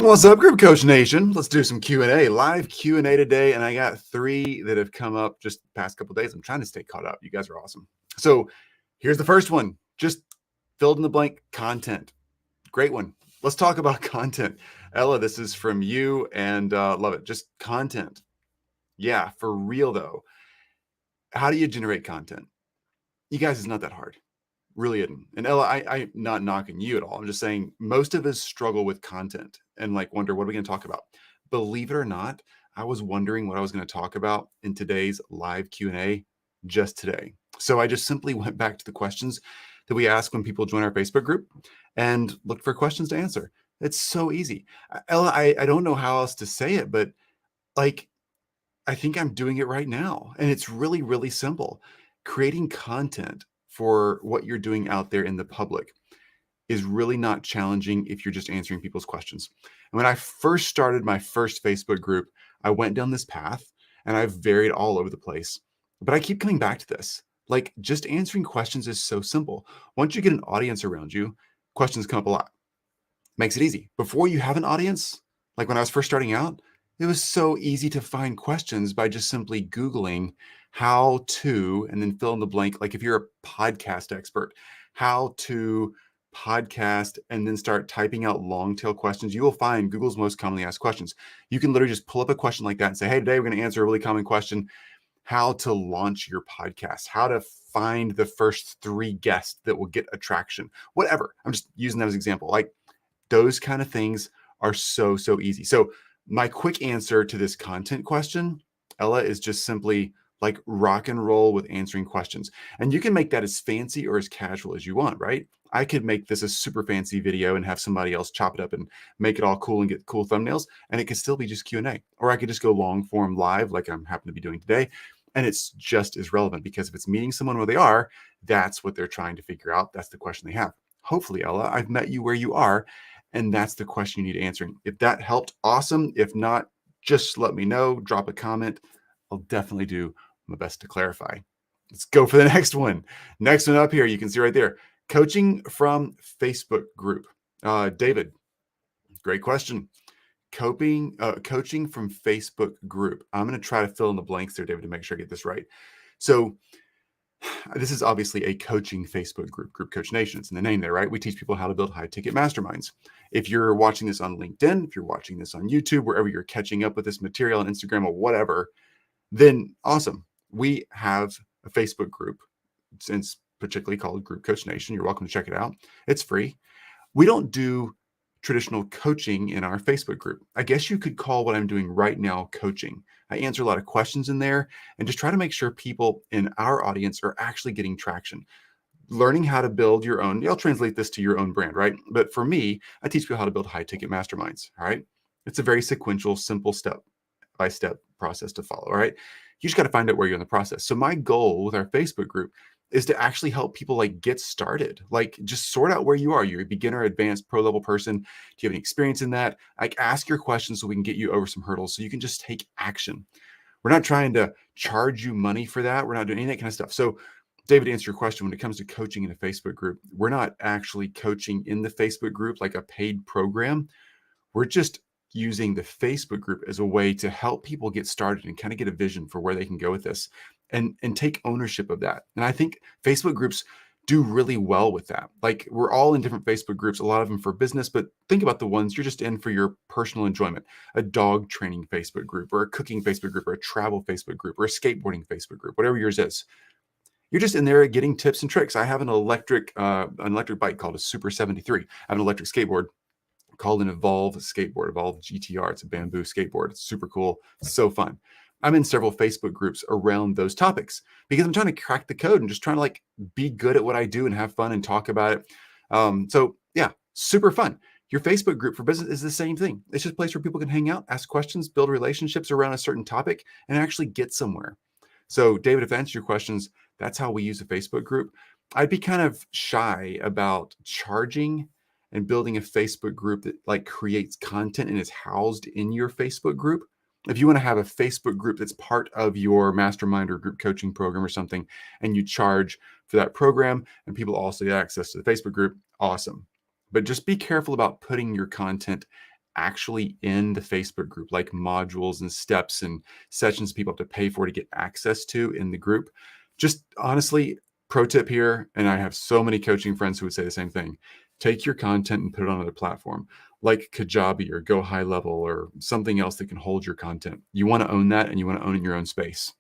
What's up, Group Coach Nation? Let's do some Q&A, live Q&A today, and I got 3 that have come up just the past couple of days. I'm trying to stay caught up. You guys are awesome. So here's the first one, just filled in the blank content. Great one. Let's talk about content. Ella, this is from you, and love it. Just content. Yeah, for real though. How do you generate content? You guys, it's not that hard. Really isn't. And Ella, I'm not knocking you at all. I'm just saying most of us struggle with content and like wonder, what are we going to talk about? Believe it or not, I was wondering what I was going to talk about in today's live Q&A just today. So I just simply went back to the questions that we ask when people join our Facebook group and looked for questions to answer. It's so easy. Ella, I don't know how else to say it, but like, I think I'm doing it right now. And it's really, really simple. Creating content for what you're doing out there in the public is really not challenging if you're just answering people's questions. And when I first started my first Facebook group, I went down this path and I've varied all over the place. But I keep coming back to this. Like, just answering questions is so simple. Once you get an audience around you, questions come up a lot. Makes it easy. Before you have an audience, like when I was first starting out, it was so easy to find questions by just simply Googling how to, and then fill in the blank. Like if you're a podcast expert, how to podcast, and then start typing out long tail questions, you will find Google's most commonly asked questions. You can literally just pull up a question like that and say, hey, today we're going to answer a really common question: how to launch your podcast, how to find the first 3 guests that will get attraction, whatever. I'm just using that as an example. Like, those kind of things are so easy. So my quick answer to this content question, Ella, is just simply like rock and roll with answering questions. And you can make that as fancy or as casual as you want, right? I could make this a super fancy video and have somebody else chop it up and make it all cool and get cool thumbnails, and it could still be just Q&A. Or I could just go long form live like I'm happen to be doing today, and it's just as relevant, because if it's meeting someone where they are, that's what they're trying to figure out. That's the question they have. Hopefully, Ella, I've met you where you are, and that's the question you need answering. If that helped, awesome. If not, just let me know, drop a comment. I'll definitely do my best to clarify. Let's go for the next one. Next one up here, you can see right there, coaching from Facebook group. David, great question. Coaching from Facebook group. I'm going to try to fill in the blanks there, David, to make sure I get this right. So this is obviously a coaching Facebook group, Group Coach Nation. It's in the name there, right? We teach people how to build high-ticket masterminds. If you're watching this on LinkedIn, if you're watching this on YouTube, wherever you're catching up with this material on Instagram or whatever, then awesome. We have a Facebook group, it's particularly called Group Coach Nation. You're welcome to check it out. It's free. We don't do traditional coaching in our Facebook group. I guess you could call what I'm doing right now coaching. I answer a lot of questions in there and just try to make sure people in our audience are actually getting traction. Learning how to build your own, I'll translate this to your own brand, right? But for me, I teach people how to build high-ticket masterminds, all right? It's a very sequential, simple step-by-step process to follow, all right? You just got to find out where you're in the process. So my goal with our Facebook group is to actually help people like get started, like just sort out where you are. You're a beginner, advanced, pro level person. Do you have any experience in that? Like, ask your questions so we can get you over some hurdles so you can just take action. We're not trying to charge you money for that. We're not doing any of that kind of stuff. So David, to answer your question, when it comes to coaching in a Facebook group, we're not actually coaching in the Facebook group like a paid program. We're just using the Facebook group as a way to help people get started and kind of get a vision for where they can go with this, and take ownership of that. And I think Facebook groups do really well with that. Like, we're all in different Facebook groups, a lot of them for business, but think about the ones you're just in for your personal enjoyment. A dog training Facebook group, or a cooking Facebook group, or a travel Facebook group, or a skateboarding Facebook group, whatever yours is. You're just in there getting tips and tricks. I have an electric bike called a Super 73. I have an electric skateboard called an Evolve skateboard, Evolve GTR. It's a bamboo skateboard. It's super cool. It's so fun. I'm in several Facebook groups around those topics because I'm trying to crack the code and just trying to like be good at what I do and have fun and talk about it. So yeah, super fun. Your Facebook group for business is the same thing. It's just a place where people can hang out, ask questions, build relationships around a certain topic, and actually get somewhere. So David, if I answer your questions, that's how we use a Facebook group. I'd be kind of shy about charging and building a Facebook group that like creates content and is housed in your Facebook group. If you want to have a Facebook group that's part of your mastermind or group coaching program or something, and you charge for that program and people also get access to the Facebook group, awesome. But just be careful about putting your content actually in the Facebook group, like modules and steps and sessions people have to pay for to get access to in the group. Just honestly, pro tip here, and I have so many coaching friends who would say the same thing. Take your content and put it on another platform like Kajabi or Go High Level or something else that can hold your content. You want to own that, and you want to own it in your own space.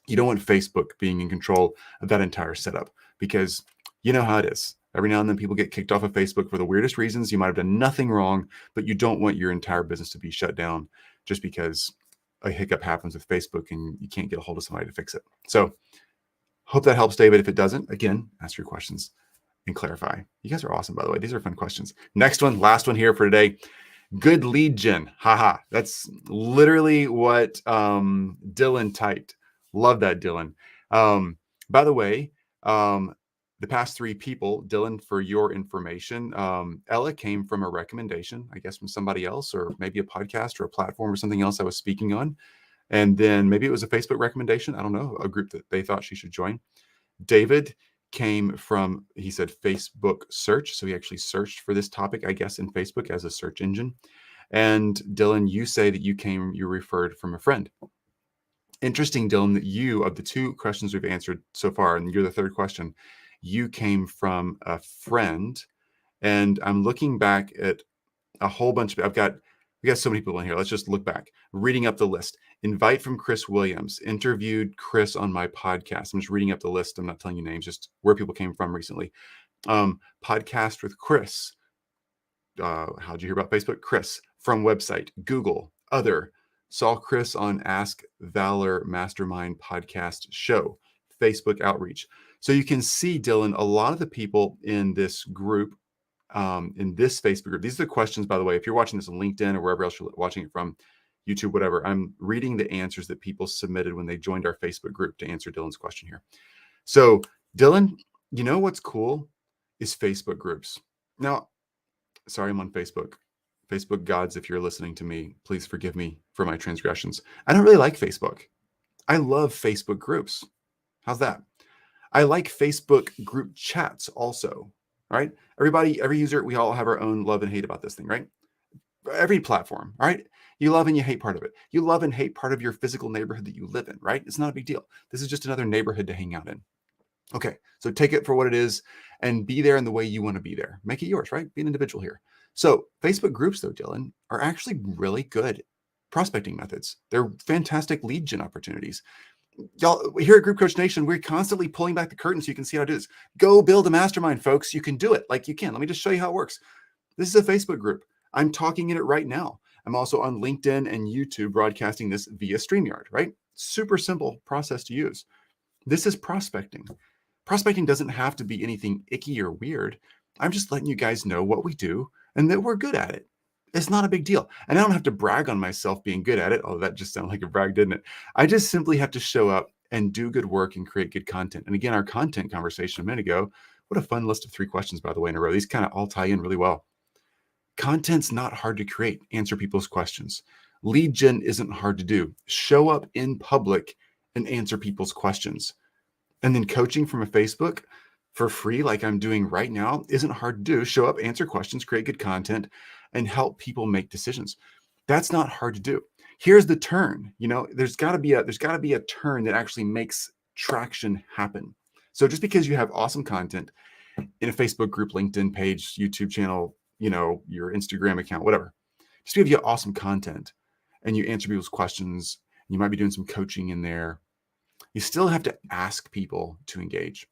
You don't want Facebook being in control of that entire setup, because you know how it is. Every now and then people get kicked off of Facebook for the weirdest reasons. You might have done nothing wrong, but you don't want your entire business to be shut down just because a hiccup happens with Facebook and you can't get a hold of somebody to fix it. So hope that helps, David. If it doesn't, again, ask your questions and clarify. You guys are awesome, by the way. These are fun questions. Next one, last one here for today. Good lead gen. Haha. That's literally what Dylan typed. Love that, Dylan. By the way, the past three people, Dylan, for your information, Ella came from a recommendation, I guess, from somebody else, or maybe a podcast or a platform or something else I was speaking on. And then maybe it was a Facebook recommendation. I don't know, a group that they thought she should join. David came from, he said, Facebook search. So he actually searched for this topic, I guess, in Facebook as a search engine. And Dylan, you say that you referred from a friend. Interesting, Dylan, that you, of the two questions we've answered so far, and you're the third question, you came from a friend. And I'm looking back at a whole bunch of, we got so many people in here. Let's just look back, reading up the list. Invite from Chris Williams, interviewed Chris on my podcast. I'm just reading up the list. I'm not telling you names, just where people came from recently. Podcast with Chris. How'd you hear about Facebook? Chris. From website, Google, other. Saw Chris on Ask Valor Mastermind podcast show, Facebook outreach. So you can see, Dylan, a lot of the people in this group, in this Facebook group, these are the questions, by the way, if you're watching this on LinkedIn or wherever else you're watching it from, YouTube, whatever, I'm reading the answers that people submitted when they joined our Facebook group to answer Dylan's question here. So Dylan, you know what's cool is Facebook groups. Now, sorry, I'm on Facebook. Facebook gods, if you're listening to me, please forgive me for my transgressions. I don't really like Facebook. I love Facebook groups. How's that? I like Facebook group chats also, right? Everybody, every user, we all have our own love and hate about this thing, right? Every platform, right? You love and you hate part of it. You love and hate part of your physical neighborhood that you live in, right? It's not a big deal. This is just another neighborhood to hang out in. Okay, so take it for what it is and be there in the way you want to be there. Make it yours, right? Be an individual here. So Facebook groups, though, Dylan, are actually really good prospecting methods. They're fantastic lead gen opportunities. Y'all, here at Group Coach Nation, we're constantly pulling back the curtain so you can see how to do this. Go build a mastermind, folks. You can do it like you can. Let me just show you how it works. This is a Facebook group. I'm talking in it right now. I'm also on LinkedIn and YouTube broadcasting this via StreamYard, right? Super simple process to use. This is prospecting. Prospecting doesn't have to be anything icky or weird. I'm just letting you guys know what we do and that we're good at it. It's not a big deal. And I don't have to brag on myself being good at it. Oh, that just sounded like a brag, didn't it? I just simply have to show up and do good work and create good content. And again, our content conversation a minute ago, what a fun list of 3 questions, by the way, in a row. These kind of all tie in really well. Content's not hard to create. Answer people's questions. Lead gen isn't hard to do. Show up in public and answer people's questions. And then coaching from a Facebook for free, like I'm doing right now, isn't hard to do. Show up, answer questions, create good content, and help people make decisions. That's not hard to do. Here's the turn. You know, there's got to be a turn that actually makes traction happen. So just because you have awesome content in a Facebook group, LinkedIn page, YouTube channel, you know, your Instagram account, whatever, just because you have awesome content and you answer people's questions, you might be doing some coaching in there, you still have to ask people to engage.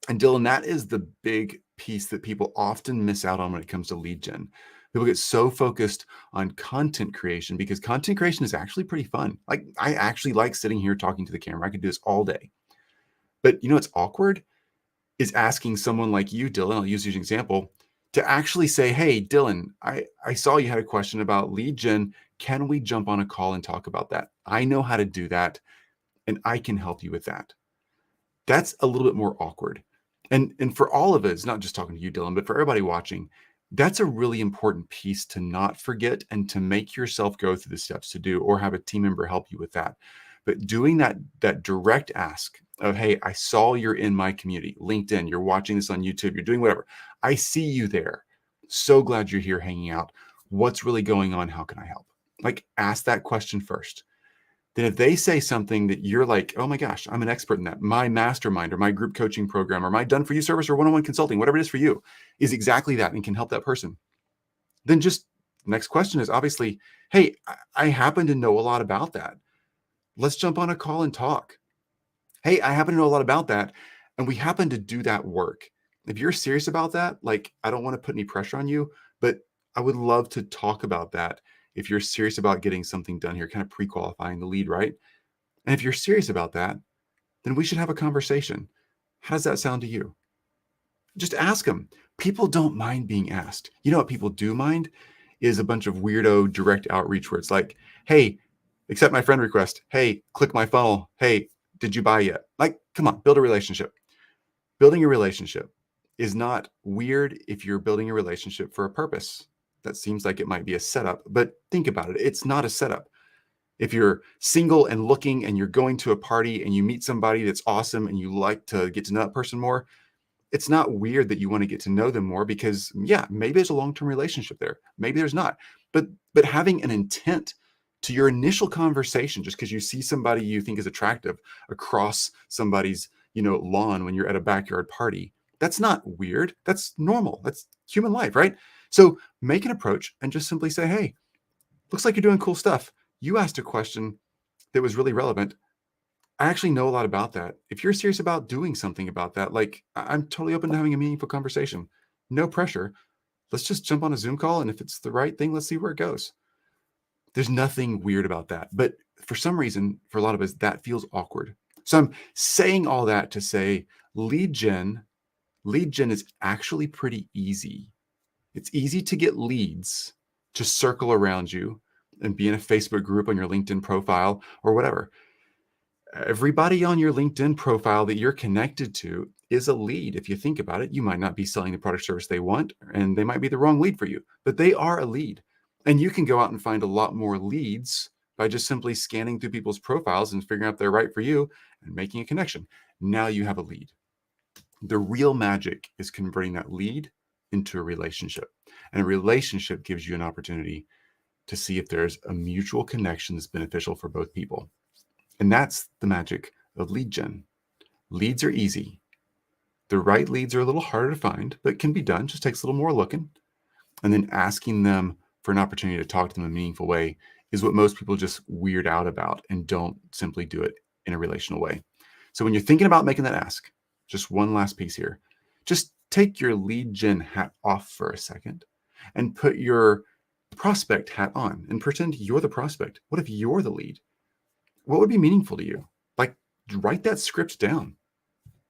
And Dylan, that is the big piece that people often miss out on when it comes to lead gen. People get so focused on content creation because content creation is actually pretty fun. Like, I actually like sitting here talking to the camera. I could do this all day. But you know what's awkward is asking someone like you, Dylan, I'll use you as an example, to actually say, hey, Dylan, I saw you had a question about lead gen. Can we jump on a call and talk about that? I know how to do that, and I can help you with that. That's a little bit more awkward. And for all of it, it's not just talking to you, Dylan, but for everybody watching, that's a really important piece to not forget and to make yourself go through the steps to do, or have a team member help you with that. But doing that direct ask of, hey, I saw you're in my community, LinkedIn, you're watching this on YouTube, you're doing whatever. I see you there. So glad you're here hanging out. What's really going on? How can I help? Like, ask that question first. Then if they say something that you're like, oh my gosh, I'm an expert in that. My mastermind or my group coaching program or my done for you service or one-on-one consulting, whatever it is for you, is exactly that and can help that person. Then just next question is obviously, hey, I happen to know a lot about that. Let's jump on a call and talk. Hey, I happen to know a lot about that. And we happen to do that work. If you're serious about that, like, I don't want to put any pressure on you, but I would love to talk about that. If you're serious about getting something done here, kind of pre-qualifying the lead, right? And if you're serious about that, then we should have a conversation. How does that sound to you? Just ask them. People don't mind being asked. You know what people do mind is a bunch of weirdo direct outreach where it's like, hey, accept my friend request. Hey, click my funnel. Hey, did you buy yet? Like, come on, build a relationship. Building a relationship is not weird if you're building a relationship for a purpose. That seems like it might be a setup, but think about it. It's not a setup. If you're single and looking and you're going to a party and you meet somebody that's awesome and you like to get to know that person more, it's not weird that you want to get to know them more because, yeah, maybe there's a long-term relationship there. Maybe there's not. But having an intent to your initial conversation, just because you see somebody you think is attractive across somebody's, lawn when you're at a backyard party, that's not weird. That's normal. That's human life, right? So make an approach and just simply say, hey, looks like you're doing cool stuff. You asked a question that was really relevant. I actually know a lot about that. If you're serious about doing something about that, like, I'm totally open to having a meaningful conversation. No pressure. Let's just jump on a Zoom call. And if it's the right thing, let's see where it goes. There's nothing weird about that. But for some reason, for a lot of us, that feels awkward. So I'm saying all that to say lead gen is actually pretty easy. It's easy to get leads to circle around you and be in a Facebook group on your LinkedIn profile or whatever. Everybody on your LinkedIn profile that you're connected to is a lead. If you think about it, you might not be selling the product or service they want, and they might be the wrong lead for you, but they are a lead. And you can go out and find a lot more leads by just simply scanning through people's profiles and figuring out if they're right for you and making a connection. Now you have a lead. The real magic is converting that lead into a relationship. And a relationship gives you an opportunity to see if there's a mutual connection that's beneficial for both people. And that's the magic of lead gen. Leads are easy. The right leads are a little harder to find, but can be done. Just takes a little more looking. And then asking them for an opportunity to talk to them in a meaningful way is what most people just weird out about and don't simply do it in a relational way. So when you're thinking about making that ask, just one last piece here, just take your lead gen hat off for a second and put your prospect hat on and pretend you're the prospect. What if you're the lead? What would be meaningful to you? Like, write that script down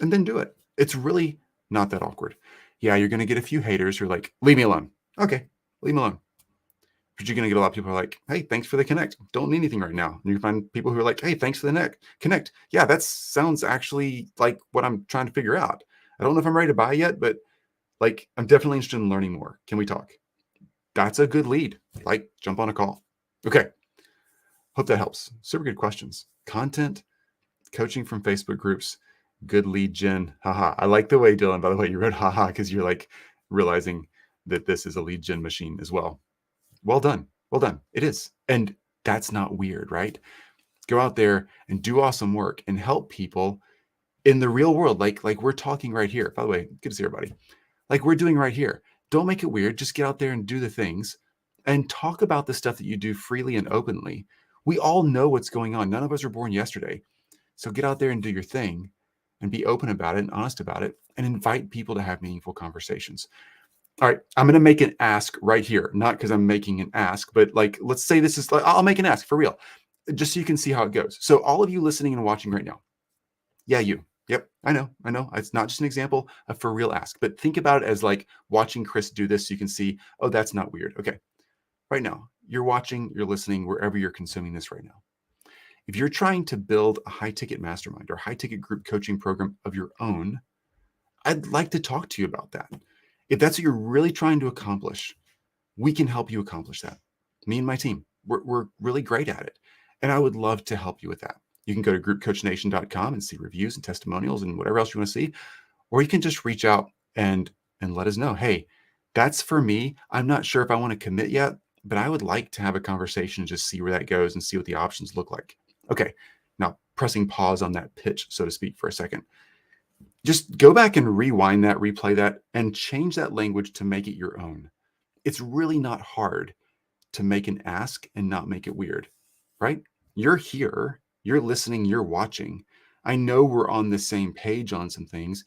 and then do it. It's really not that awkward. Yeah, you're going to get a few haters who are like, leave me alone. Okay, leave me alone. But you're going to get a lot of people who are like, hey, thanks for the connect. Don't need anything right now. And you find people who are like, hey, thanks for the connect. Yeah, that sounds actually like what I'm trying to figure out. I don't know if I'm ready to buy yet, but like, I'm definitely interested in learning more. Can we talk? That's a good lead. Like, jump on a call. Okay. Hope that helps. Super good questions. Content, coaching from Facebook groups, good lead gen. Haha. I like the way, Dylan, by the way, you wrote haha because you're like realizing that this is a lead gen machine as well. Well done. Well done. It is. And that's not weird, right? Go out there and do awesome work and help people in the real world. Like we're talking right here. By the way, good to see everybody. Like we're doing right here. Don't make it weird. Just get out there and do the things and talk about the stuff that you do freely and openly. We all know what's going on. None of us were born yesterday. So get out there and do your thing and be open about it and honest about it and invite people to have meaningful conversations. All right, I'm going to make an ask right here, not because I'm making an ask, but like, let's say this is, I'll make an ask for real, just so you can see how it goes. So all of you listening and watching right now, yeah, you. Yep, I know. It's not just an example of for real ask, but think about it as like watching Chris do this so you can see, oh, that's not weird. Okay, right now, you're watching, you're listening, wherever you're consuming this right now. If you're trying to build a high-ticket mastermind or high-ticket group coaching program of your own, I'd like to talk to you about that. If that's what you're really trying to accomplish, we can help you accomplish that. Me and my team, we're really great at it. And I would love to help you with that. You can go to groupcoachnation.com and see reviews and testimonials and whatever else you want to see. Or you can just reach out and let us know, hey, That's for me. I'm not sure if I want to commit yet, but I would like to have a conversation and just see where that goes and see what the options look like. Okay, now pressing pause on that pitch, so to speak, for a second. Just go back and rewind that, replay that, and change that language to make it your own. It's really not hard to make an ask and not make it weird, right? You're here, you're listening, you're watching. I know we're on the same page on some things.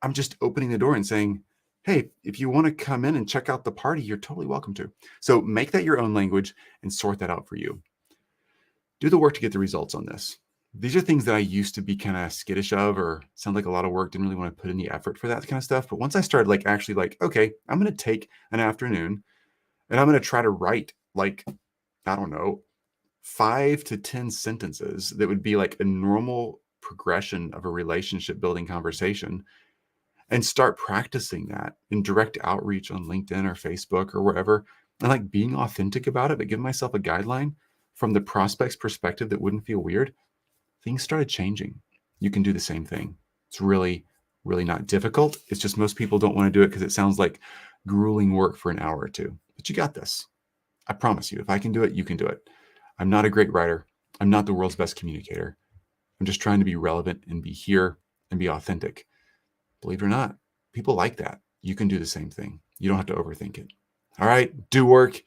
I'm just opening the door and saying, hey, if you want to come in and check out the party, you're totally welcome to. So make that your own language and sort that out for you. Do the work to get the results on this. These are things that I used to be kind of skittish of or sound like a lot of work, didn't really want to put in the effort for that kind of stuff. But once I started actually okay, I'm going to take an afternoon and I'm going to try to write I don't know, 5 to 10 sentences that would be like a normal progression of a relationship building conversation, and start practicing that in direct outreach on LinkedIn or Facebook or wherever, and being authentic about it, but give myself a guideline from the prospect's perspective that wouldn't feel weird. Things started changing. You can do the same thing. It's really, really not difficult. It's just most people don't want to do it because it sounds like grueling work for an hour or two. But you got this. I promise you, if I can do it, you can do it. I'm not a great writer. I'm not the world's best communicator. I'm just trying to be relevant and be here and be authentic. Believe it or not, people like that. You can do the same thing. You don't have to overthink it. All right, do work,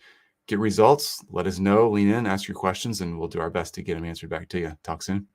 get results. Let us know, lean in, ask your questions, and we'll do our best to get them answered back to you. Talk soon.